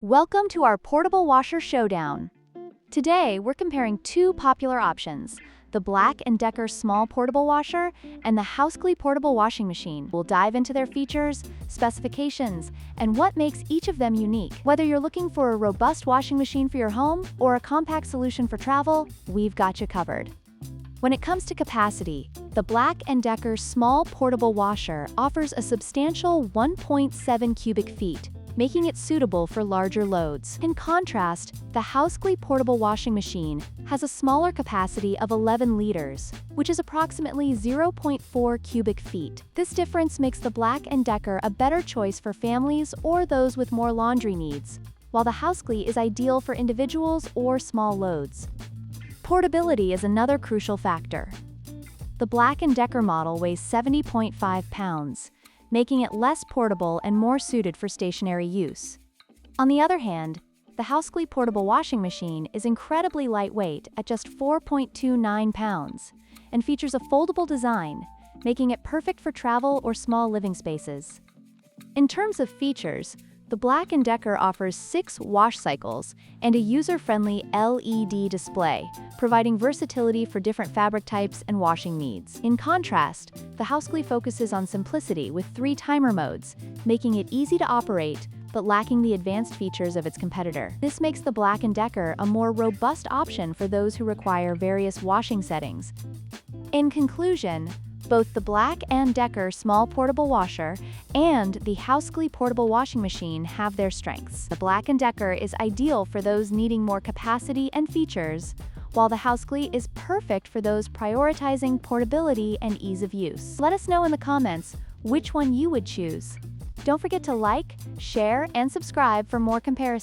Welcome to our portable washer showdown. Today, we're comparing two popular options, the BLACK+DECKER small portable washer and the Housecly portable washing machine. We'll dive into their features, specifications, and what makes each of them unique. Whether you're looking for a robust washing machine for your home or a compact solution for travel, we've got you covered. When it comes to capacity, the BLACK+DECKER small portable washer offers a substantial 1.7 cubic feet, making it suitable for larger loads. In contrast, the Housecly portable washing machine has a smaller capacity of 11 liters, which is approximately 0.4 cubic feet. This difference makes the BLACK+DECKER a better choice for families or those with more laundry needs, while the Housecly is ideal for individuals or small loads. Portability is another crucial factor. The BLACK+DECKER model weighs 70.5 pounds, making it less portable and more suited for stationary use. On the other hand, the Housecly portable washing machine is incredibly lightweight at just 4.29 pounds and features a foldable design, making it perfect for travel or small living spaces. In terms of features, the BLACK+DECKER offers 6 wash cycles and a user-friendly LED display, providing versatility for different fabric types and washing needs. In contrast, the Housecly focuses on simplicity with 3 timer modes, making it easy to operate but lacking the advanced features of its competitor. This makes the BLACK+DECKER a more robust option for those who require various washing settings. In conclusion, both the BLACK+DECKER small portable washer and the Housecly portable washing machine have their strengths. The BLACK+DECKER is ideal for those needing more capacity and features, while the Housecly is perfect for those prioritizing portability and ease of use. Let us know in the comments which one you would choose. Don't forget to like, share, and subscribe for more comparisons.